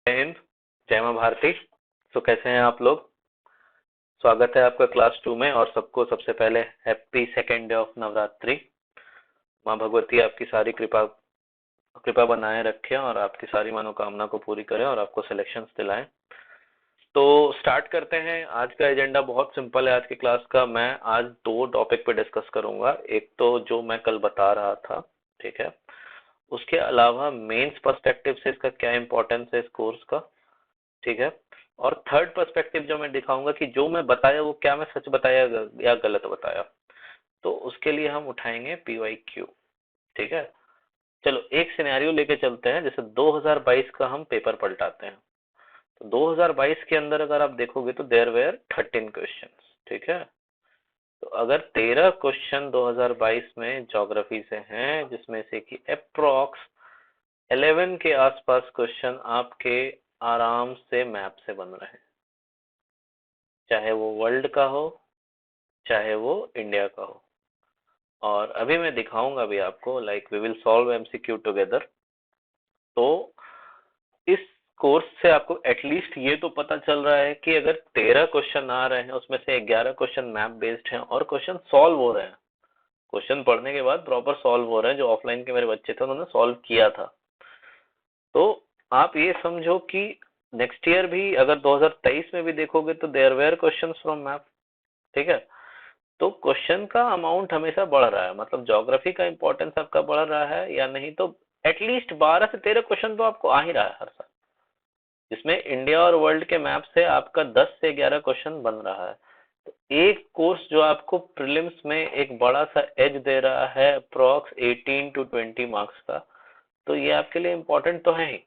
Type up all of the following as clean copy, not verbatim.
जय हिंद, जय माँ भारती। तो कैसे हैं आप लोग? स्वागत है आपका क्लास 2 में और सबको सबसे पहले happy second day of Navratri. माँ भगवती आपकी सारी कृपा कृपा बनाए रखें और आपकी सारी मनोकामना को पूरी करें और आपको सिलेक्शंस दिलाएं। तो स्टार्ट करते हैं। आज का एजेंडा बहुत सिंपल है। आज की क्लास का मैं आज दो टॉपिक पे डिस्कस करूंगा। एक तो जो मैं कल बता रहा था, ठीक है, उसके अलावा मेंस पर्सपेक्टिव से इसका क्या इंपॉर्टेंस है इस कोर्स का, ठीक है, और थर्ड पर्सपेक्टिव जो मैं दिखाऊंगा कि जो मैं बताया वो क्या मैं सच बताया या गलत बताया। तो उसके लिए हम उठाएंगे PYQ, ठीक है। चलो एक सिनेरियो लेके चलते हैं। जैसे 2022 का हम पेपर पलटाते हैं। तो 2022 के अंदर अगर आप देखोगे तो देयर वेयर 13 क्वेश्चंस, ठीक है। तो अगर 13 क्वेश्चन 2022 में ज्योग्राफी से हैं, जिसमें से कि अप्रोक्स 11 के आसपास क्वेश्चन आपके आराम से मैप से बन रहे हैं, चाहे वो वर्ल्ड का हो चाहे वो इंडिया का हो। और अभी मैं दिखाऊंगा भी आपको, like we will solve MCQ together. तो इस कोर्स से आपको एटलीस्ट ये तो पता चल रहा है कि अगर 13 क्वेश्चन आ रहे हैं उसमें से 11 क्वेश्चन मैप बेस्ड हैं और क्वेश्चन सॉल्व हो रहे हैं। क्वेश्चन पढ़ने के बाद प्रॉपर सॉल्व हो रहे हैं। जो ऑफलाइन के मेरे बच्चे थे उन्होंने सॉल्व किया था। तो आप ये समझो कि नेक्स्ट ईयर भी अगर 2023 में भी देखोगे तो there were questions from map, ठीक है। तो क्वेश्चन का अमाउंट हमेशा बढ़ रहा है, मतलब ज्योग्राफी का इंपॉर्टेंस आपका बढ़ रहा है या नहीं, तो एटलीस्ट 12 से 13 क्वेश्चन तो आपको आ ही रहा है हर साल, जिसमें इंडिया और वर्ल्ड के मैप से आपका 10 से 11 क्वेश्चन बन रहा है। तो एक कोर्स जो आपको प्रीलिम्स में एक बड़ा सा एज दे रहा है अप्रॉक्स 18 to 20 मार्क्स का, तो ये आपके लिए इम्पोर्टेंट तो है ही।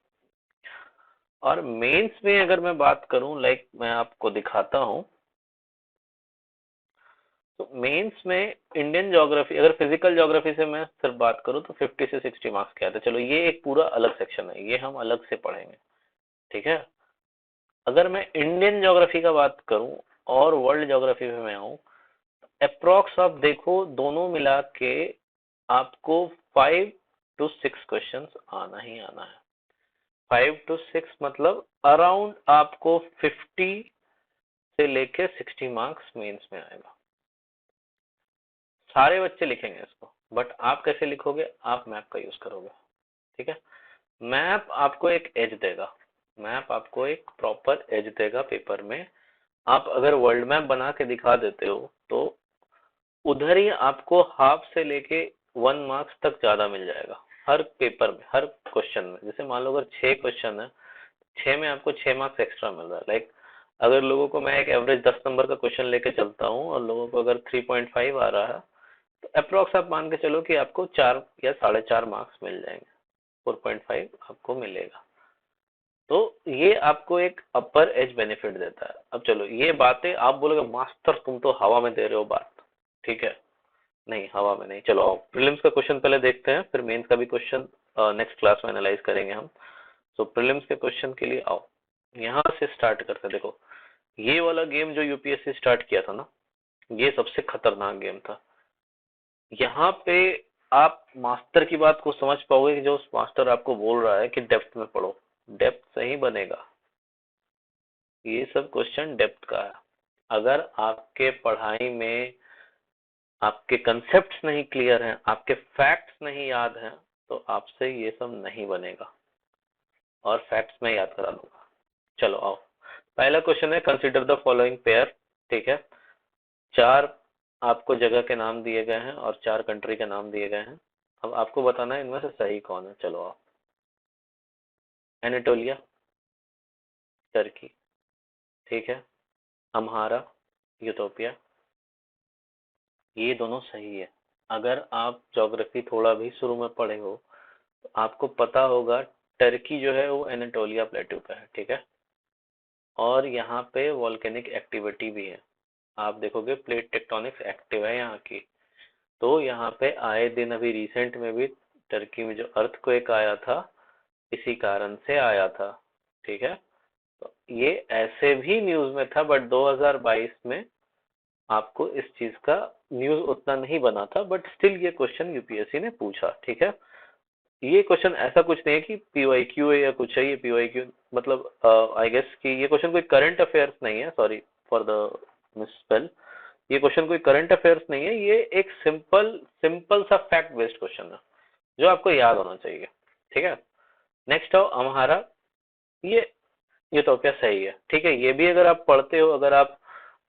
और मेंस में अगर मैं बात करूं, लाइक मैं आपको दिखाता हूं, तो मेंस में इंडियन ज्योग्राफी, अगर फिजिकल ज्योग्राफी से मैं सिर्फ बात करूं तो 50 से 60 मार्क्स के आते हैं। चलो ये एक पूरा अलग सेक्शन है, ये हम अलग से पढ़ेंगे, ठीक है। अगर मैं इंडियन ज्योग्राफी का बात करूं और वर्ल्ड ज्योग्राफी में मैं आऊं, अप्रोक्स आप देखो दोनों मिला के आपको 5 to 6 क्वेश्चंस आना ही आना है। 5 to 6 मतलब अराउंड आपको 50 से लेके 60 मार्क्स मेंस में आएगा। सारे बच्चे लिखेंगे इसको, बट आप कैसे लिखोगे? आप मैप का यूज करोगे, ठीक है। मैप आपको एक एज देगा, मैप आपको एक प्रॉपर एज देगा पेपर में। आप अगर वर्ल्ड मैप बना के दिखा देते हो तो उधर ही आपको हाफ से लेके 1 मार्क्स तक ज्यादा मिल जाएगा हर पेपर में, हर क्वेश्चन में। जैसे मान लो अगर 6 क्वेश्चन है, 6 में आपको 6 मार्क्स एक्स्ट्रा मिल रहा है। लाइक अगर लोगों को मैं एक एवरेज 10 नंबर का क्वेश्चन लेके चलता हूँ और लोगों को अगर 3.5 आ रहा है, तो अप्रोक्स आप मान के चलो कि आपको 4 या 4.5 मार्क्स मिल जाएंगे, 4.5 आपको मिलेगा। तो ये आपको एक अपर एज बेनिफिट देता है। अब चलो ये बातें आप बोलोगे मास्टर तुम तो हवा में दे रहे हो बात, ठीक है। नहीं, हवा में नहीं। चलो आओ प्रीलिम्स का क्वेश्चन पहले देखते हैं, फिर मेंस का भी क्वेश्चन नेक्स्ट क्लास में एनालाइज करेंगे हम। तो प्रीलिम्स के क्वेश्चन के लिए आओ, यहाँ से स्टार्ट करते हैं। देखो ये वाला गेम जो यूपीएससी स्टार्ट किया था ना, ये सबसे खतरनाक गेम था। यहाँ पे आप मास्टर की बात को समझ पाओगे कि जो मास्टर आपको बोल रहा है कि डेप्थ में पढ़ो, डेप्थ से ही बनेगा। ये सब क्वेश्चन डेप्थ का है। अगर आपके पढ़ाई में आपके कंसेप्ट्स नहीं क्लियर हैं, आपके फैक्ट्स नहीं याद हैं, तो आपसे ये सब नहीं बनेगा। और फैक्ट्स मैं याद करा दूंगा। चलो आओ, पहला क्वेश्चन है कंसीडर द फॉलोइंग पेयर, ठीक है। 4 आपको जगह के नाम दिए गए हैं और 4 कंट्री के नाम दिए गए हैं। अब आपको बताना है इनमें से सही कौन है। चलो आओ, एनाटोलिया, टर्की, ठीक है, अम्हारा, यूथोपिया, ये दोनों सही है। अगर आप ज्योग्राफी थोड़ा भी शुरू में पढ़े हो तो आपको पता होगा टर्की जो है वो एनाटोलिया प्लेटू पे है, ठीक है। और यहाँ पे वॉल्केनिक एक्टिविटी भी है। आप देखोगे प्लेट टेक्टोनिक्स एक्टिव है यहाँ की। तो यहाँ पे आए दिन, अभी रिसेंट में भी टर्की में जो अर्थक्वेक आया था इसी कारण से आया था, ठीक है। तो ये ऐसे भी न्यूज में था, बट 2022 में आपको इस चीज का न्यूज उतना नहीं बना था, बट स्टिल ये क्वेश्चन यूपीएससी ने पूछा, ठीक है। ये क्वेश्चन ऐसा कुछ नहीं है कि पीवाईक्यू है या कुछ है, ये पीवाईक्यू मतलब आई गेस कि ये क्वेश्चन कोई करंट अफेयर्स नहीं है, सॉरी फॉर द मिसस्पेल। ये क्वेश्चन कोई करंट अफेयर्स नहीं है, ये एक सिंपल सिंपल सा फैक्ट बेस्ड क्वेश्चन है जो आपको याद होना चाहिए। ठीक है, नेक्स्ट आओ हमारा, ये तो क्या सही है, ठीक है। ये भी अगर आप पढ़ते हो, अगर आप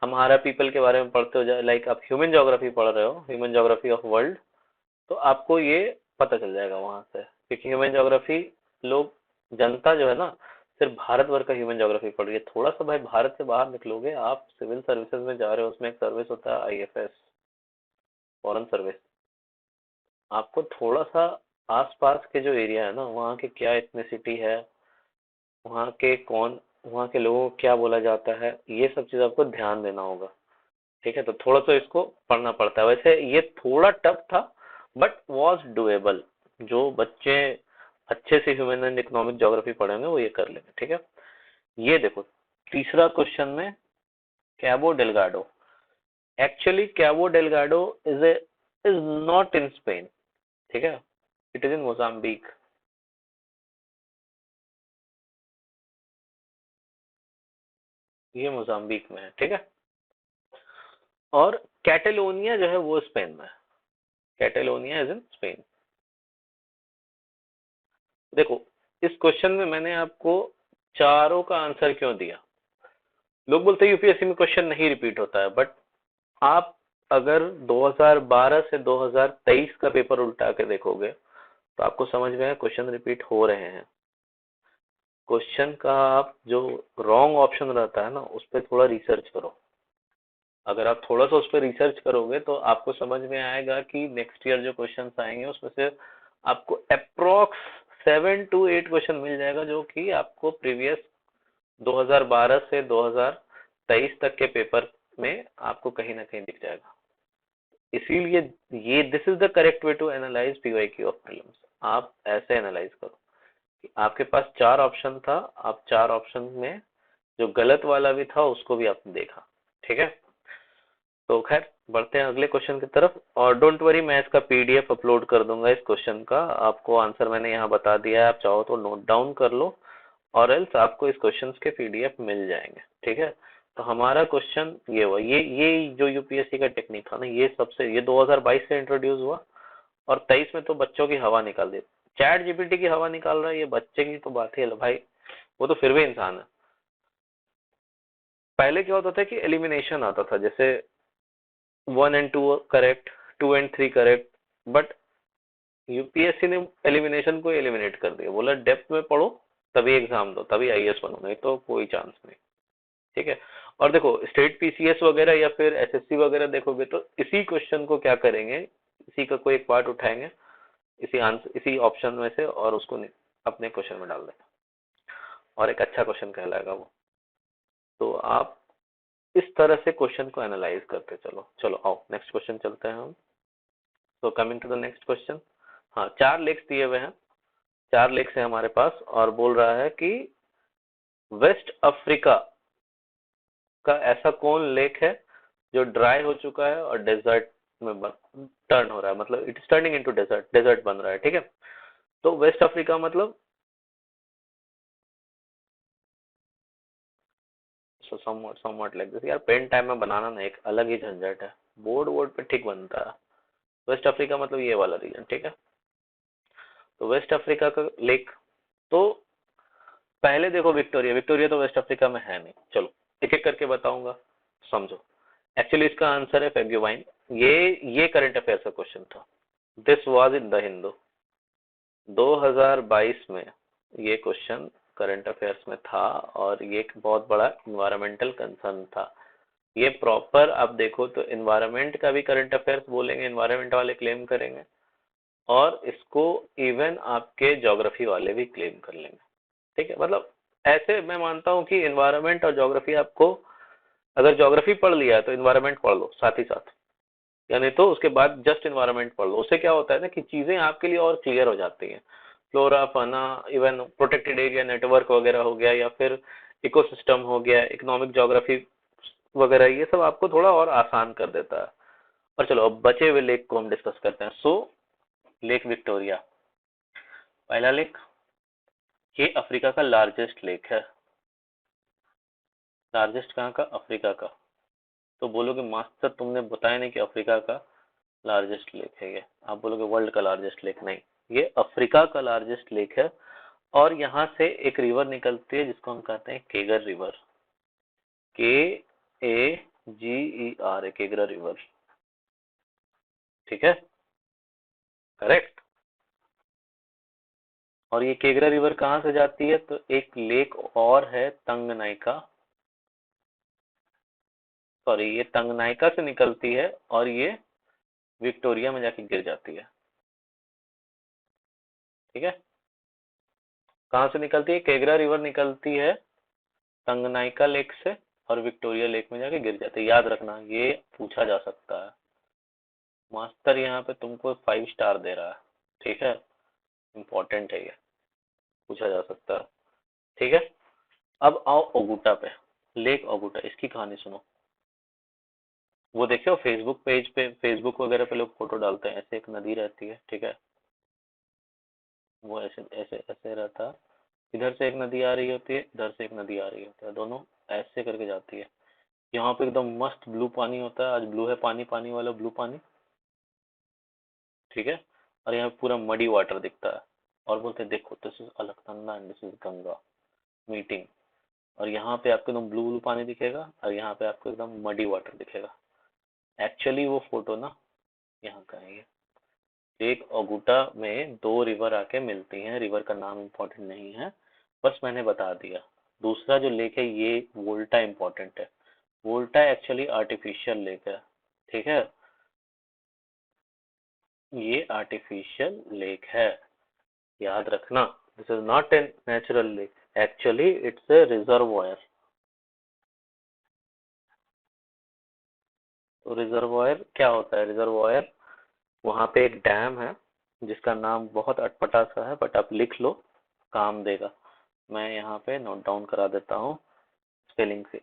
हमारा पीपल के बारे में पढ़ते हो, लाइक आप ह्यूमन ज्योग्राफी पढ़ रहे हो, ह्यूमन ज्योग्राफी ऑफ वर्ल्ड, तो आपको ये पता चल जाएगा वहां से, क्योंकि ह्यूमन ज्योग्राफी लोग, जनता जो है ना, सिर्फ भारत भर का ह्यूमन ज्योग्राफी पढ़ रही है। थोड़ा सा भाई भारत से बाहर निकलोगे, आप सिविल सर्विसेज में जा रहे हो, उसमें एक सर्विस होता है आईएफएस, फॉरेन सर्विस। आपको थोड़ा सा आसपास के जो एरिया है ना, वहाँ के क्या इथनिसिटी है, वहाँ के कौन, वहाँ के लोगों को क्या बोला जाता है, ये सब चीज आपको ध्यान देना होगा। ठीक है, तो थोड़ा सा इसको पढ़ना पड़ता है। वैसे ये थोड़ा टफ था बट वॉज डुएबल। जो बच्चे अच्छे से ह्यूमन एंड इकोनॉमिक ज्योग्राफी पढ़ेंगे वो ये कर लेंगे। ठीक है, ये देखो तीसरा क्वेश्चन में, Cabo Delgado. Actually Cabo Delgado is not in Spain, ठीक है, इट इज इन मोजाम्बिक। ये मोजाम्बिक में है, ठीक है। और कैटेलोनिया जो है वो स्पेन में है, कैटेलोनिया इज इन स्पेन। देखो इस क्वेश्चन में मैंने आपको चारों का आंसर क्यों दिया। लोग बोलते हैं यूपीएससी में क्वेश्चन नहीं रिपीट होता है, बट आप अगर 2012 से 2023 का पेपर उल्टा के देखोगे तो आपको समझ में आए क्वेश्चन रिपीट हो रहे हैं। क्वेश्चन का आप जो रॉन्ग ऑप्शन रहता है ना, उस पर थोड़ा रिसर्च करो। अगर आप थोड़ा सा उस पर रिसर्च करोगे तो आपको समझ में आएगा कि नेक्स्ट ईयर जो क्वेश्चन आएंगे उसमें से आपको अप्रोक्स 7 to 8 क्वेश्चन मिल जाएगा जो कि आपको प्रीवियस 2012 से 2023 तक के पेपर में आपको कहीं ना कहीं दिख जाएगा। इसीलिए ये this is the correct way to analyze PYQ of prelims. आप ऐसे एनालाइज करो कि आपके पास 4 ऑप्शन था, आप 4 ऑप्शन में जो गलत वाला भी था उसको भी आपने देखा। ठीक है, तो खैर बढ़ते हैं अगले क्वेश्चन की तरफ। और डोंट वरी, मैं इसका पीडीएफ अपलोड कर दूंगा इस क्वेश्चन का। आपको आंसर मैंने यहाँ बता दिया है, आप चाहो तो नोट डाउन कर लो, और एल्स आपको इस क्वेश्चन के पीडीएफ मिल जाएंगे। ठीक है, तो हमारा क्वेश्चन ये हुआ, ये जो यूपीएससी का टेक्निक था ना, ये सबसे, ये 2022 से इंट्रोड्यूस हुआ और 23 में तो बच्चों की हवा निकाल दी। चैट जीपीटी की हवा निकाल रहा है, ये बच्चे की तो बात ही है भाई, वो तो फिर भी इंसान है। पहले क्या होता था कि एलिमिनेशन आता था, जैसे 1 and 2 correct, 2 and 3 correct, but UPSC ने एलिमिनेशन को एलिमिनेट कर दिया, बोला डेप्थ में पढ़ो तभी एग्जाम दो, तभी आईएएस बनो, नहीं तो कोई चांस नहीं। ठीक है, और देखो स्टेट पीसीएस वगैरह या फिर एसएससी वगैरह देखोगे तो इसी क्वेश्चन को क्या करेंगे, इसी का कोई एक पार्ट उठाएंगे, इसी आंसर, इसी ऑप्शन में से, और उसको अपने क्वेश्चन में डाल देंगे और एक अच्छा क्वेश्चन कहलाएगा वो। तो आप इस तरह से क्वेश्चन को एनालाइज करते चलो। चलो आओ नेक्स्ट क्वेश्चन चलते हैं हम। तो coming to the next question, हाँ 4 लेक्स दिए हुए हैं, 4 लेक्स है हमारे पास, और बोल रहा है कि वेस्ट अफ्रीका का ऐसा कौन लेक है जो ड्राई हो चुका है और डेजर्ट में टर्न हो रहा है, मतलब it is turning into desert, desert बन रहा है। ठीक है, तो वेस्ट अफ्रीका मतलब समवॉट लाइक दिस। यार पेन टाइम में बनाना ना एक अलग ही झंझट है, बोर्ड वोर्ड पे ठीक बनता है। वेस्ट अफ्रीका मतलब ये वाला रीजन। ठीक है, तो वेस्ट अफ्रीका का लेक, तो पहले देखो विक्टोरिया, विक्टोरिया तो वेस्ट अफ्रीका में है नहीं। चलो एक एक करके बताऊंगा, समझो। एक्चुअली इसका आंसर है फेग्युवाइन। ये करंट अफेयर्स का क्वेश्चन था, this was in the Hindu 2022 में। ये क्वेश्चन करंट अफेयर्स में था और ये एक बहुत बड़ा इन्वायरमेंटल कंसर्न था। ये प्रॉपर आप देखो तो इन्वायरमेंट का भी करंट अफेयर्स बोलेंगे, इन्वायरमेंट वाले क्लेम करेंगे, और इसको इवन आपके ज्योग्राफी वाले भी क्लेम कर लेंगे। ठीक है, मतलब ऐसे मैं मानता हूँ कि इन्वायरमेंट और ज्योग्राफी, आपको अगर ज्योग्राफी पढ़ लिया है तो इन्वायरमेंट पढ़ लो साथ ही साथ, यानी तो उसके बाद जस्ट इन्वायरमेंट पढ़ लो। उससे क्या होता है ना कि चीजें आपके लिए और क्लियर हो जाती हैं। फ्लोरा फाना, इवन प्रोटेक्टेड एरिया नेटवर्क वगैरह हो गया, या फिर इकोसिस्टम हो गया, इकोनॉमिक ज्योग्राफी वगैरह, ये सब आपको थोड़ा और आसान कर देता है। और चलो अब बचे हुए लेक को हम डिस्कस करते हैं। सो लेक विक्टोरिया, पहला लेक, ये अफ्रीका का लार्जेस्ट लेक है। लार्जेस्ट कहाँ का? अफ्रीका का। तो बोलोगे मास्टर तुमने बताया नहीं कि अफ्रीका का लार्जेस्ट लेक है ये, आप बोलोगे वर्ल्ड का लार्जेस्ट लेक। नहीं, ये अफ्रीका का लार्जेस्ट लेक है। और यहाँ से एक रिवर निकलती है जिसको हम कहते हैं Kager river. KAGER, Kagera river. ठीक है, करेक्ट। और ये केगरा रिवर कहाँ से जाती है? तो एक लेक और है तंगनाइका, सॉरी ये तंगनाइका से निकलती है और ये विक्टोरिया में जाके गिर जाती है। ठीक है, कहाँ से निकलती है? केगरा रिवर निकलती है तंगनाइका लेक से और विक्टोरिया लेक में जाके गिर जाती है। याद रखना, ये पूछा जा सकता है। मास्टर यहाँ पे तुमको 5 स्टार दे रहा है। ठीक है, इम्पोर्टेंट है ये, पूछा जा सकता है। ठीक है, अब आओ ओगुटा पे। लेक ओगुटा, इसकी कहानी सुनो। वो देखियो फेसबुक पेज पे, फेसबुक वगैरह पे लोग फोटो डालते हैं, ऐसे एक नदी रहती है। ठीक है, वो ऐसे ऐसे ऐसे रहता है। इधर से एक नदी आ रही होती है, इधर से एक नदी आ रही होती है, दोनों ऐसे करके जाती है। यहाँ पे एकदम मस्त ब्लू पानी होता है, आज ब्लू है पानी, पानी वाला ब्लू पानी। ठीक है, और यहाँ पे पूरा मडी वाटर दिखता है। और बोलते हैं देखो this is Alaknanda and this is Ganga meeting. और यहाँ पे आपको एकदम ब्लू ब्लू पानी दिखेगा और यहाँ पे आपको एकदम मडी वाटर दिखेगा। एक्चुअली वो फोटो ना यहाँ का है ये। लेक ओगुटा में 2 रिवर आके मिलती हैं, रिवर का नाम इम्पोर्टेंट नहीं है, बस मैंने बता दिया। दूसरा जो लेक है ये वोल्टा इम्पोर्टेंट है। वोल्टा एक्चुअली आर्टिफिशियल लेक है। ठीक है, ये आर्टिफिशियल लेक है, याद रखना। This is not a natural lake, actually it's a reservoir. तो रिजर्वॉयर क्या होता है? रिजर्वॉयर, वहां पे एक डैम है जिसका नाम बहुत अटपटा सा है, बट आप लिख लो, काम देगा। मैं यहाँ पे नोट डाउन करा देता हूँ स्पेलिंग से।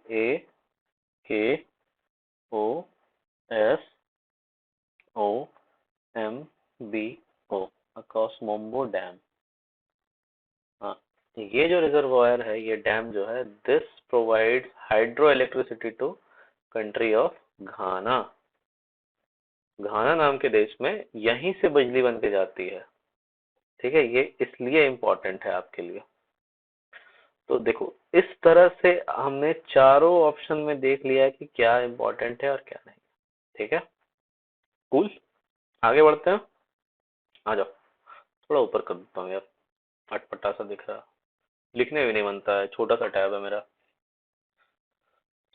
AKOSMOMBO, अकोस्मोम्बो dam. हाँ, ये जो रिजर्वॉयर है, ये डैम जो है, this provides hydro electricity to country of घाना। घाना नाम के देश में यहीं से बिजली बन के जाती है। ठीक है, ये इसलिए इम्पोर्टेंट है आपके लिए। तो देखो इस तरह से हमने चारों ऑप्शन में देख लिया है कि क्या इम्पोर्टेंट है और क्या नहीं। ठीक है, कूल, आगे बढ़ते हैं। आ जाओ, थोड़ा ऊपर कर देता हूँ यार, अटपटा सा दिख रहा, लिखने भी नहीं बनता है, छोटा सा टैब है मेरा।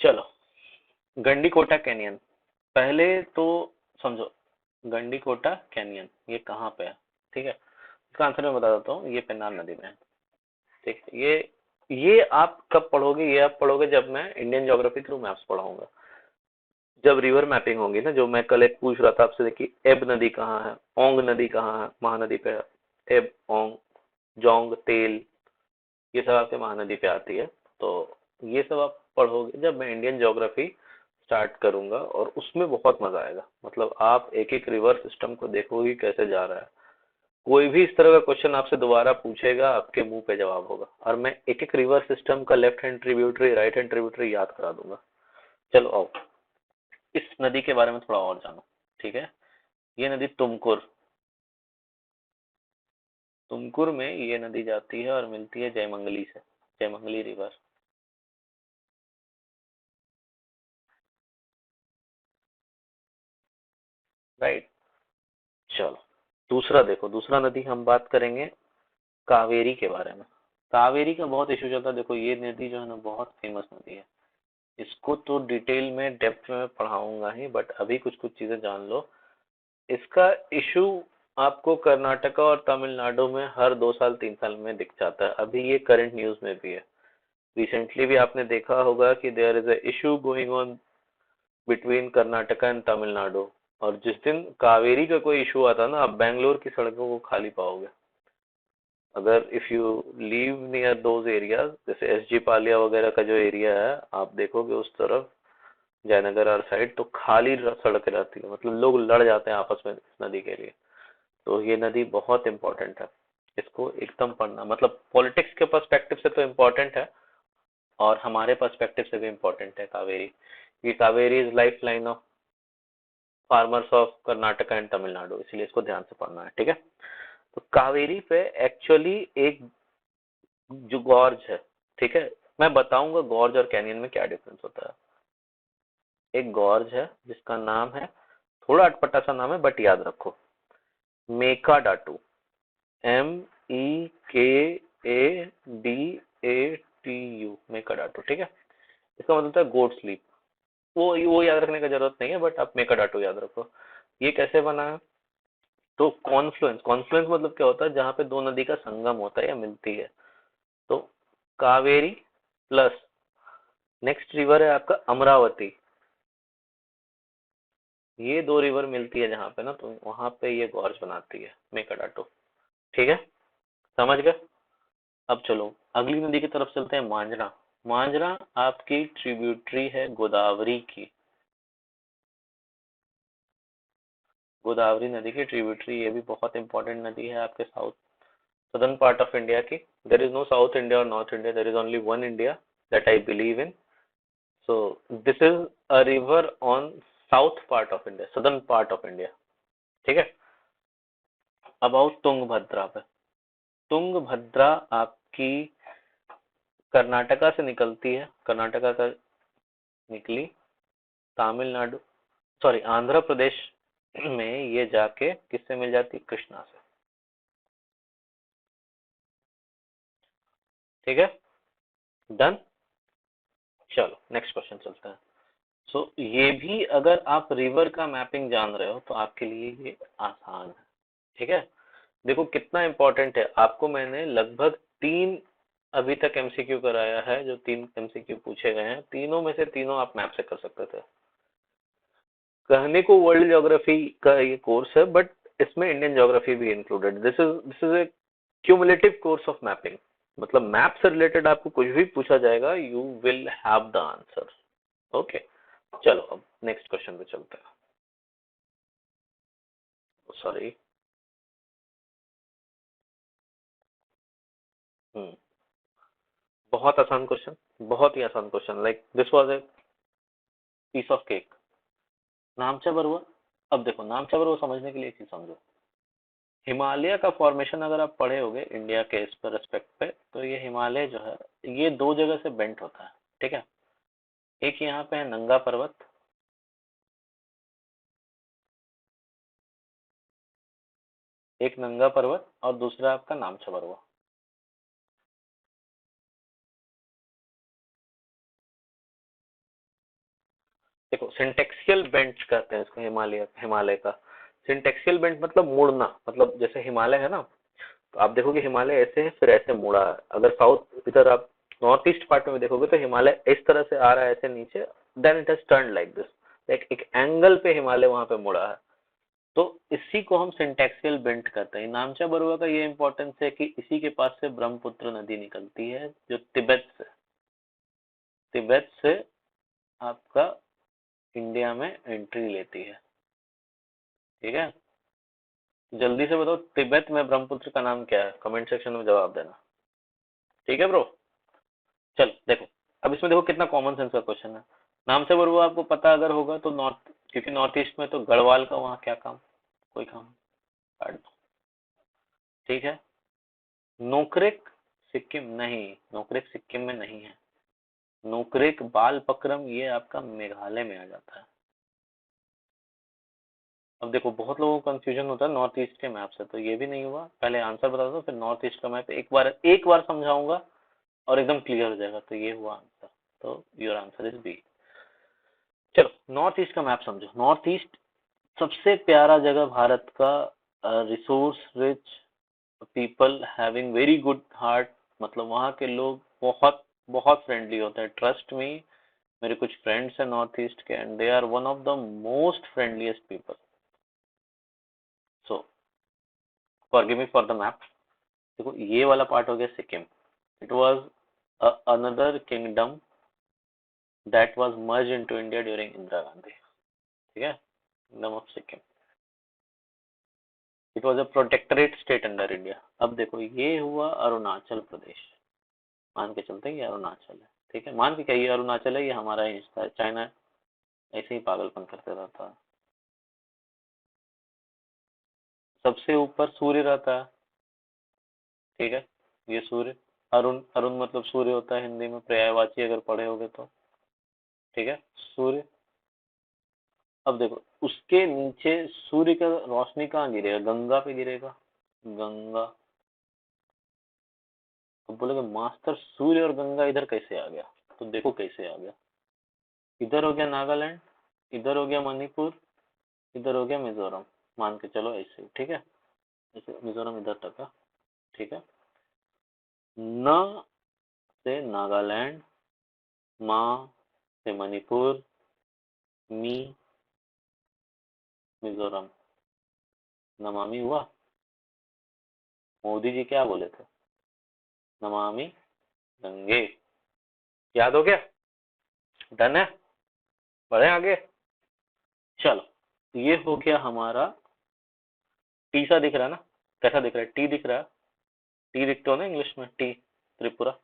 चलो, गंडीकोटा कैनियन, पहले तो समझो गंडीकोटा कैनियन ये कहाँ पे है। ठीक है, इसका आंसर मैं बता देता हूँ, ये पेन्नार नदी में है। ठीक है, ये आप कब पढ़ोगे? ये आप पढ़ोगे जब मैं इंडियन ज्योग्राफी थ्रू मैप्स पढ़ाऊंगा, जब रिवर मैपिंग होगी ना। जो मैं कल एक पूछ रहा था आपसे, देखिए एब नदी कहाँ है, ओंग नदी कहाँ है, महानदी पे है। एब, ओंग, जोंग, तेल, ये सब आपके महानदी पे आती है। तो ये सब आप पढ़ोगे जब मैं इंडियन ज्योग्राफी स्टार्ट करूंगा, और उसमें बहुत मजा आएगा। मतलब आप एक एक रिवर सिस्टम को देखोगे कैसे जा रहा है। कोई भी इस तरह का क्वेश्चन आपसे दोबारा पूछेगा, आपके मुंह पे जवाब होगा, और मैं एक एक रिवर सिस्टम का left hand tributary, right hand tributary याद करा दूंगा। चलो आओ, इस नदी के बारे में थोड़ा और जानो। ठीक है, ये नदी तुमकुर, तुमकुर में ये नदी जाती है और मिलती है जयमंगली से, जयमंगली रिवर। राइट, चलो दूसरा देखो, दूसरा नदी हम बात करेंगे कावेरी के बारे में। कावेरी का बहुत इशू चलता है। देखो ये नदी जो है ना बहुत फेमस नदी है, इसको तो डिटेल में डेप्थ में मैं पढ़ाऊंगा ही, बट अभी कुछ कुछ चीजें जान लो। इसका इशू आपको कर्नाटका और तमिलनाडु में हर 2 साल 3 साल में दिख जाता है। अभी ये करंट न्यूज में भी है। रिसेंटली भी आपने देखा होगा कि there is a issue going on between Karnataka and Tamil Nadu. और जिस दिन कावेरी का कोई इशू आता है ना, आप बैंगलोर की सड़कों को खाली पाओगे। अगर if you leave near those areas, जैसे एसजी पालिया वगैरह का जो एरिया है, आप देखोगे उस तरफ जयनगर और साइड, तो खाली सड़क रहती है, मतलब लोग लड़ जाते हैं आपस में इस नदी के लिए। तो ये नदी बहुत इंपॉर्टेंट है। इसको एकदम पढ़ना, मतलब पॉलिटिक्स के पर्सपेक्टिव से तो इम्पोर्टेंट है और हमारे पर्सपेक्टिव से भी इम्पोर्टेंट है कावेरी। ये Kaveri is life line of farmers of Karnataka and Tamil Nadu, इसलिए इसको ध्यान से पढ़ना है, ठीक है। तो कावेरी पे एक्चुअली एक जो गॉर्ज है, ठीक है, मैं बताऊंगा गॉर्ज और कैनियन में क्या डिफरेंस होता है। एक गॉर्ज है जिसका नाम है, थोड़ा अटपटा सा नाम है बट याद रखो, मेकाडाटू, MEKADATU, मेकाडाटू, ठीक है। इसका मतलब होता है गोट स्लीप। वो याद रखने की जरूरत नहीं है, बट आप मेकाडाटू याद रखो। ये कैसे बना है? तो कॉन्फ्लुएंस, कॉन्फ्लुएंस मतलब क्या होता है, जहाँ पे दो नदी का संगम होता है या मिलती है। तो कावेरी प्लस नेक्स्ट रिवर है आपका अमरावती, ये दो रिवर मिलती है जहाँ पे ना, तो वहां पे ये गॉर्ज बनाती है मेकाडाटू, ठीक है, समझ गए। अब चलो अगली नदी की तरफ चलते हैं, मांजरा। मांजरा आपकी ट्रिब्यूटरी है गोदावरी की, गोदावरी नदी की ट्रिब्यूटरी, ये भी बहुत इंपॉर्टेंट नदी है आपके south southern part of India की। There is no South India or North India, there is only one India that I believe in. So this is a river on south part of India, southern part of India, ठीक है। अब आओ तुंगभद्रा पे। तुंगभद्रा आपकी कर्नाटका से निकलती है, कर्नाटका का निकली, तमिलनाडु, सॉरी आंध्र प्रदेश में ये जाके किससे मिल जाती, कृष्णा से, ठीक है, डन। चलो नेक्स्ट क्वेश्चन चलते हैं। सो ये भी अगर आप रिवर का मैपिंग जान रहे हो तो आपके लिए ये आसान है, ठीक है। देखो कितना इंपॉर्टेंट है, आपको मैंने लगभग 3 अभी तक एमसीक्यू कराया है, जो 3 एमसीक्यू पूछे गए हैं, तीनों में से तीनों आप मैप से कर सकते थे। कहने को वर्ल्ड ज्योग्राफी का ये कोर्स है, बट इसमें इंडियन ज्योग्राफी भी included. This is a cumulative course of mapping, मतलब मैप से रिलेटेड आपको कुछ भी पूछा जाएगा, you will have the answer, okay. चलो अब नेक्स्ट क्वेश्चन पे चलते हैं, सॉरी। बहुत आसान क्वेश्चन, बहुत ही आसान question, like this was a piece of cake. Namcha Barwa. अब देखो नामचा बरुआ समझने के लिए एक चीज समझो, हिमालय का फॉर्मेशन अगर आप पढ़े होगे इंडिया के इस पर रेस्पेक्ट पे, तो ये हिमालय जो है ये दो जगह से बेंट होता है, ठीक है। एक यहाँ पे है नंगा पर्वत, एक नंगा पर्वत और दूसरा आपका नामचा बरुआ। देखो सिंटेक्सियल बेंट कहते हैं इसको, हिमालय हिमालय का सिंटेक्सियल बेंट मतलब मुड़ना, मतलब जैसे हिमालय है ना, तो आप देखोगे हिमालय ऐसे है फिर ऐसे मुड़ा है। अगर साउथ इधर आप नॉर्थ ईस्ट पार्ट में देखोगे तो हिमालय इस तरह से आ रहा है ऐसे नीचे, then it has turn like this, like एक एंगल पे हिमालय वहां पे मुड़ा है। तो इसी को हम सिंटेक्सियल बेंट कहते हैं। नामचा बरुआ का ये इंपॉर्टेंस है कि इसी के पास से ब्रह्मपुत्र नदी निकलती है, जो तिब्बत से आपका इंडिया में एंट्री लेती है, ठीक है। जल्दी से बताओ तिब्बत में ब्रह्मपुत्र का नाम क्या है, कमेंट सेक्शन में जवाब देना, ठीक है ब्रो। चल देखो, अब इसमें देखो कितना कॉमन सेंस का क्वेश्चन है। नाम से बरुआ आपको पता अगर होगा तो नॉर्थ, क्योंकि नॉर्थ ईस्ट में तो गढ़वाल का वहाँ क्या काम, कोई काम काट दो, ठीक है। नोकरेक सिक्किम नहीं, नोकरेक सिक्किम में नहीं है, नोकरेक बालपक्रम ये आपका मेघालय में आ जाता है। अब देखो बहुत लोगों को कंफ्यूजन होता है नॉर्थ ईस्ट के मैप से, तो ये भी नहीं हुआ, पहले आंसर बता दो फिर नॉर्थ ईस्ट का मैप एक बार समझाऊंगा और एकदम क्लियर हो जाएगा, तो ये हुआ आंसर। तो योर आंसर इज बी। चलो नॉर्थ ईस्ट का मैप समझो। नॉर्थ ईस्ट सबसे प्यारा जगह भारत का, resource rich, people having very good heart, मतलब वहाँ के लोग बहुत बहुत फ्रेंडली होते हैं, ट्रस्ट मी। मेरे कुछ फ्रेंड्स हैं नॉर्थ ईस्ट के and they are one of the most friendliest people. So forgive me for the map. देखो ये वाला पार्ट हो गया Sikkim, it was another kingdom that was merge into India during Indira Gandhi, ठीक है, kingdom of Sikkim. It was a protectorate state under India. अब देखो ये हुआ अरुणाचल प्रदेश, मान के चलते हैं ये अरुणाचल है, ठीक है, मान के क्या ये अरुणाचल है, ये हमारा ही हिस्सा है। चाइना ऐसे ही पागलपन करते रहता है। सबसे ऊपर सूर्य रहता है, ठीक है, ये सूर्य, अरुण, अरुण मतलब सूर्य होता है हिंदी में, पर्यायवाची अगर पढ़े होगे तो, ठीक है, सूर्य। अब देखो उसके नीचे सूर्य का रोशनी कहाँ गिरेगा, गंगा पे गिरेगा, गंगा। तो बोलेगा मास्टर सूर्य और गंगा इधर कैसे आ गया, तो देखो कैसे आ गया, इधर हो गया नागालैंड, इधर हो गया मणिपुर, इधर हो गया मिजोरम, मान के चलो ऐसे ही, ठीक है, जैसे मिजोरम इधर तक है, ठीक है। न से नागालैंड, मा से मणिपुर, मी मिजोरम, नमामि हुआ। मोदी जी क्या बोले थे, नमामि गंगे, याद हो गया, डन है, बढ़े आगे। चलो ये हो गया हमारा, टी सा दिख रहा है ना, कैसा दिख रहा है, टी दिख रहा है, टी दिखते हो ना इंग्लिश में, टी, त्रिपुरा,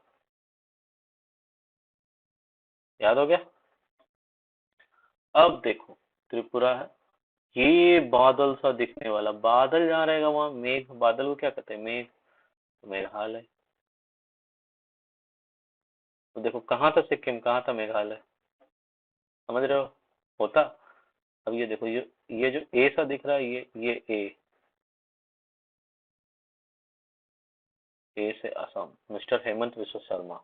याद हो गया। अब देखो त्रिपुरा है, ये बादल सा दिखने वाला, बादल जहाँ रहेगा वहां मेघ, बादल को क्या कहते हैं, मेघ, तो मेघालय। तो देखो कहाँ था सिक्किम, कहाँ था मेघालय, समझ रहे हो, होता। अब ये देखो ये जो ए सा दिख रहा है, ये ए से असम, मिस्टर हेमंत विश्व शर्मा,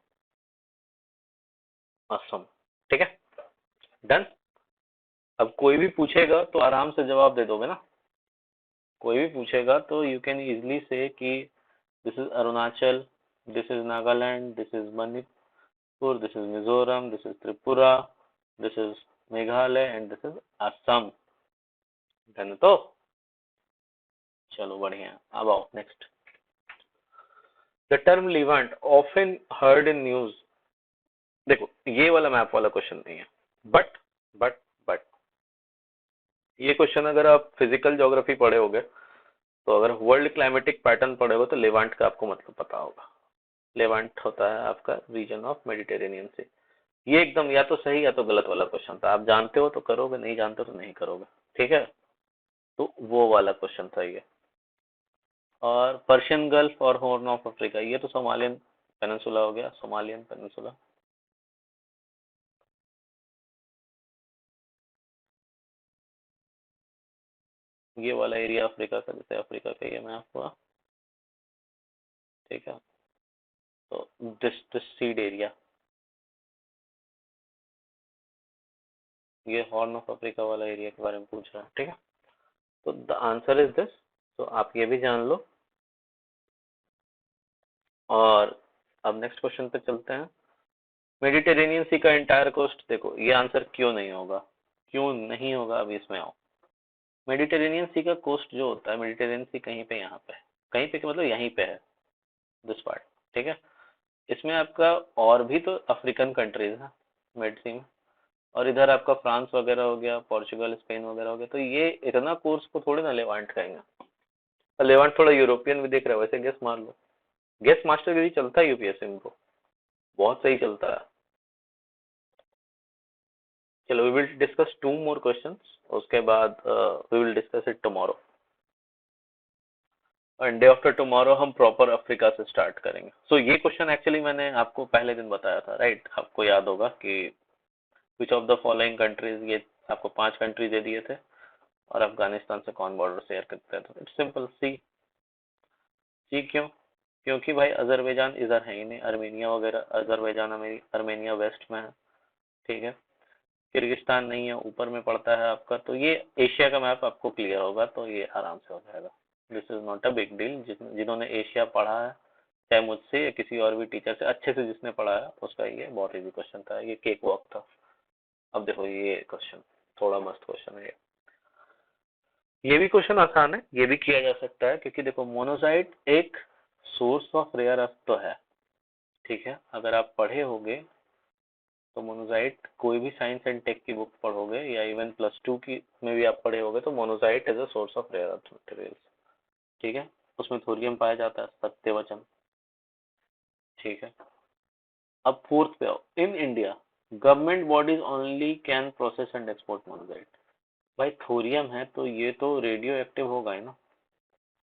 असम, ठीक है, डन। अब कोई भी पूछेगा तो आराम से जवाब दे दोगे ना, कोई भी पूछेगा तो यू कैन इजिली से कि this is Arunachal, this is Nagaland, this is Manipur, this is Mizoram, this is Tripura, this is Meghalaya and this is Assam, done तो। चलो बढ़िया, अब आओ next. The term Leivand often heard in news, देखो ये वाला मैप वाला क्वेश्चन नहीं है, बट बट बट ये क्वेश्चन अगर आप फिजिकल ज्योग्राफी पढ़े होगे, तो अगर वर्ल्ड क्लाइमेटिक पैटर्न पढ़े हो तो लेवांट का आपको मतलब पता होगा। लेवांट होता है आपका रीजन ऑफ मेडिटेरेनियन से। ये एकदम या तो सही या तो गलत वाला क्वेश्चन था, आप जानते हो तो करोगे, नहीं जानते हो तो नहीं करोगे, ठीक है, तो वो वाला क्वेश्चन था ये। और पर्शियन गल्फ और हॉर्न ऑफ अफ्रीका, ये तो सोमालियन पेनिनसुला हो गया, सोमालियन पेनिनसुला। ये वाला एरिया अफ्रीका का, जैसे अफ्रीका का ये मैप हुआ, ठीक है, तो दिस सीड एरिया, ये हॉर्न ऑफ अफ्रीका वाला एरिया के बारे में पूछ रहा है, ठीक है, तो द आंसर इज दिस। तो आप ये भी जान लो। और अब नेक्स्ट क्वेश्चन पे चलते हैं। मेडिटेरेनियन सी का एंटायर कोस्ट, देखो ये आंसर क्यों नहीं होगा, क्यों नहीं होगा, अभी इसमें आओ। मेडिटेरेनियन सी का कोस्ट जो होता है, मेडिटेरेनियन सी कहीं पे यहाँ पे है, कहीं पे मतलब यहीं पे है, दिस पार्ट, ठीक है, इसमें आपका और भी तो अफ्रीकन कंट्रीज है मेड सी में, और इधर आपका फ्रांस वगैरह हो गया, पोर्चुगल, स्पेन वगैरह हो गया, तो ये इतना कोर्स को थोड़ी ना लेवांट कहेंगे, तो लेवांट थोड़ा यूरोपियन भी दिख रहा है, वैसे गेस मार लो। गेस मास्टरगिरी चलता है यूपीएससी में ब्रो, बहुत सही चलता है। चलो we will discuss two more questions, उसके बाद we will discuss it tomorrow, and day after tomorrow हम प्रॉपर अफ्रीका से स्टार्ट करेंगे। सो ये क्वेश्चन एक्चुअली मैंने आपको पहले दिन बताया था, राइट, आपको याद होगा कि which of the following countries, ये आपको 5 कंट्री दे दिए थे, और अफगानिस्तान से कौन बॉर्डर शेयर करते हैं, तो इट्स सिंपल, सी। सी क्यों, क्योंकि भाई अजरबैजान इधर है ही नहीं, अर्मेनिया वगैरह, अजरबैजान अर्मेनिया वेस्ट में है, ठीक है, किर्गिस्तान नहीं है, ऊपर में पड़ता है आपका, तो ये एशिया का मैप आपको क्लियर होगा, तो ये आराम से हो जाएगा। This is not a big deal, जिन्होंने एशिया पढ़ा है, चाहे मुझसे या किसी और भी टीचर से अच्छे से जिसने पढ़ा है, उसका ये बहुत इजी क्वेश्चन था, ये केक वॉक था। अब देखो ये क्वेश्चन थोड़ा मस्त क्वेश्चन है, ये भी क्वेश्चन आसान है, ये भी किया जा सकता है, क्योंकि देखो मोनोसाइट एक सोर्स ऑफ रेयर अर्थ तो है, ठीक है, अगर आप पढ़े होगे तो मोनोसाइट, कोई भी साइंस एंड टेक की बुक पढ़ोगे या इवन +2 की में भी आप पढ़े होगे, तो monazite is a source of rare earth materials, ठीक है, उसमें थोरियम पाया जाता है, सत्यवचन। ठीक है, अब फोर्थ पे आओ। In India government bodies only can process and export monazite. भाई थोरियम है तो ये तो रेडियो एक्टिव होगा ही ना,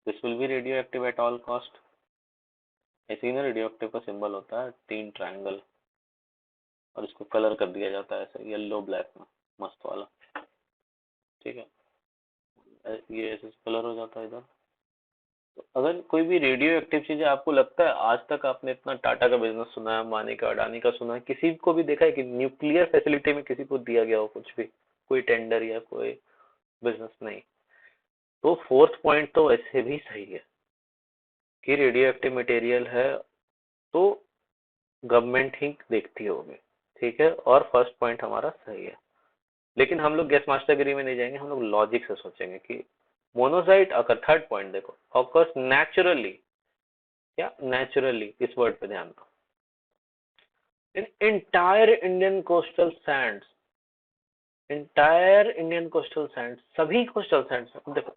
this will be radio active at all cost. ऐसे ही ना रेडियो एक्टिव का सिंबल होता है 3 ट्रायंगल, और इसको कलर कर दिया जाता है ऐसे येलो ब्लैक में, मस्त वाला। ठीक है, ये ऐसे कलर हो जाता है इधर। तो अगर कोई भी रेडियो एक्टिव चीज है, आपको लगता है आज तक आपने इतना टाटा का बिजनेस सुना है, अंबानी का, अडानी का सुना है, किसी को भी देखा है कि न्यूक्लियर फैसिलिटी में किसी को दिया गया हो कुछ भी, कोई टेंडर या कोई बिजनेस? नहीं। तो फोर्थ पॉइंट तो वैसे भी सही है कि रेडियो एक्टिव मटेरियल है तो गवर्नमेंट ही देखती होगी। ठीक है, और फर्स्ट पॉइंट हमारा सही है। लेकिन हम लोग गेस मास्टरगिरी में नहीं जाएंगे, हम लोग लॉजिक से सोचेंगे कि मोनोसाइट अगर, थर्ड पॉइंट देखो, ऑकर्स नेचुरली, या नेचुरली इस वर्ड पे ध्यान दो, in entire Indian coastal Sands, entire Indian coastal Sands, सभी कोस्टल सैंड्स। देखो,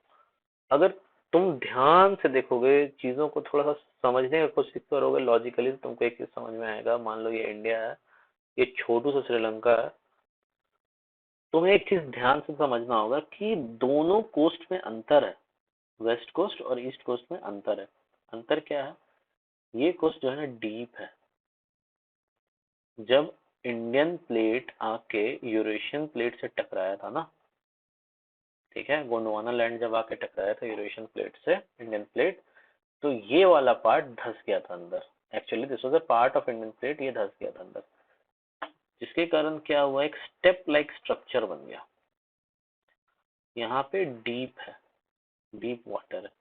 अगर तुम ध्यान से देखोगे, चीजों को थोड़ा सा समझने की कोशिश करोगे लॉजिकली, तो तुमको एक चीज समझ में आएगा। मान लो ये इंडिया है, ये छोटू सा श्रीलंका है। तुम्हें एक चीज ध्यान से समझना होगा कि दोनों कोस्ट में अंतर है, वेस्ट कोस्ट और ईस्ट कोस्ट में अंतर है। अंतर क्या है? ये कोस्ट जो है ना डीप है। जब इंडियन प्लेट आके यूरेशियन प्लेट से टकराया था ना, ठीक है, गोंडवाना लैंड जब आके टकराया था यूरेशियन प्लेट से इंडियन प्लेट, तो ये वाला पार्ट धंस गया था अंदर। Actually this was a part of Indian plate, ये धंस गया था अंदर, जिसके कारण क्या हुआ, एक स्टेप लाइक स्ट्रक्चर बन गया। यहाँ पे डीप है, डीप वाटर है,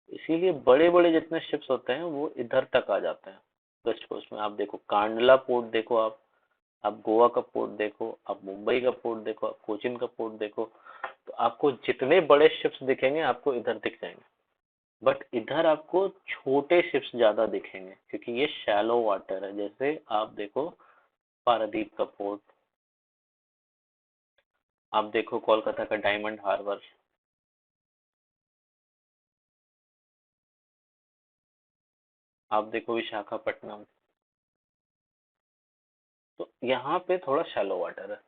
इसीलिए बड़े बड़े जितने शिप्स होते हैं वो इधर तक आ जाते हैं वेस्ट कोस्ट में। आप देखो कांडला पोर्ट देखो, आप गोवा का पोर्ट देखो, आप मुंबई का पोर्ट देखो, आप कोचिन का पोर्ट देखो, तो आपको जितने बड़े शिप्स दिखेंगे आपको इधर दिख जाएंगे। बट इधर आपको छोटे शिप्स ज्यादा दिखेंगे क्योंकि ये शैलो वाटर है। जैसे आप देखो पारादीप का पोर्ट, आप देखो कोलकाता का डायमंड हार्बर, आप देखो विशाखापट्टनम। तो यहाँ पे थोड़ा शैलो वाटर है।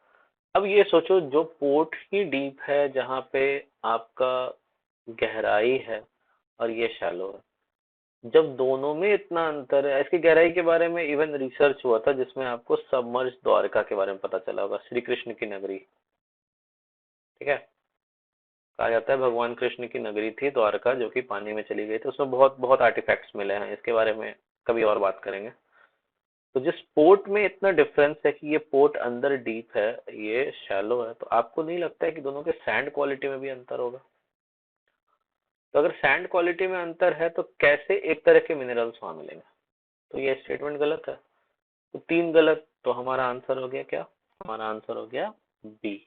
अब ये सोचो जो पोर्ट ही डीप है, जहाँ पे आपका गहराई है और ये शैलो है, जब दोनों में इतना अंतर है। इसकी गहराई के बारे में इवन रिसर्च हुआ था जिसमें आपको सबमर्ज द्वारका के बारे में पता चला होगा, श्री कृष्ण की नगरी। ठीक है, कहा जाता है भगवान कृष्ण की नगरी थी द्वारका जो कि पानी में चली गई थी। उसमें बहुत बहुत आर्टिफैक्ट्स मिले हैं, इसके बारे में कभी और बात करेंगे। तो जिस पोर्ट में इतना डिफरेंस है कि ये पोर्ट अंदर डीप है, ये शैलो है, तो आपको नहीं लगता है कि दोनों के सैंड क्वालिटी में भी अंतर होगा? तो अगर सैंड क्वालिटी में अंतर है तो कैसे एक तरह के मिनरल्स वहां मिलेंगे? तो ये स्टेटमेंट गलत है। तो 3 गलत, तो हमारा आंसर हो गया क्या? हमारा आंसर हो गया बी।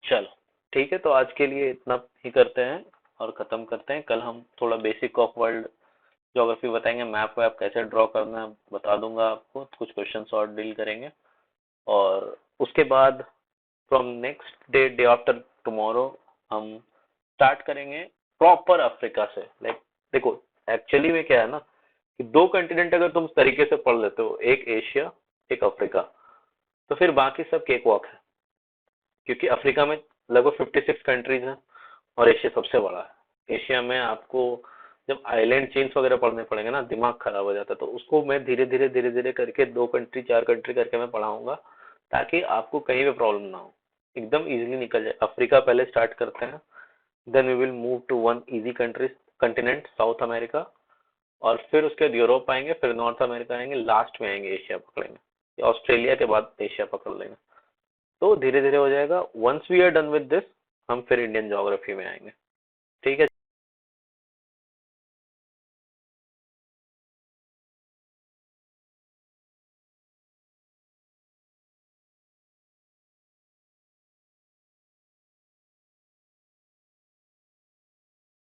चलो ठीक है, तो आज के लिए इतना ही करते हैं और खत्म करते हैं। कल हम थोड़ा बेसिक ऑफ वर्ल्ड ज्योग्राफी बताएंगे, मैप वैप कैसे ड्रॉ करना है बता दूंगा आपको, कुछ क्वेश्चंस और डील करेंगे। और उसके बाद from next day, day after tomorrow, हम स्टार्ट करेंगे प्रॉपर अफ्रीका से। लाइक देखो, एक्चुअली में क्या है ना कि 2 कंटिनेंट अगर तुम इस तरीके से पढ़ लेते हो, एक एशिया एक अफ्रीका, तो फिर बाकी सब केक वॉक है। क्योंकि अफ्रीका में लगभग 56 कंट्रीज हैं और एशिया सबसे बड़ा है। एशिया में आपको जब आइलैंड चेन्स वगैरह पढ़ने पड़ेंगे ना, दिमाग खराब हो जाता है। तो उसको मैं धीरे धीरे करके 2 कंट्री 4 कंट्री करके मैं पढ़ाऊंगा, ताकि आपको कहीं पे प्रॉब्लम ना हो, एकदम इजीली निकल जाए। अफ्रीका पहले स्टार्ट करते हैं, then we will move to one easy country continent South America, और फिर उसके बाद यूरोप आएंगे, फिर नॉर्थ अमेरिका आएंगे, लास्ट में आएंगे एशिया पकड़ेंगे। ऑस्ट्रेलिया के बाद एशिया पकड़ लेंगे। तो धीरे धीरे हो जाएगा। Once we are done with this, हम फिर इंडियन ज्योग्राफी में आएंगे। ठीक है।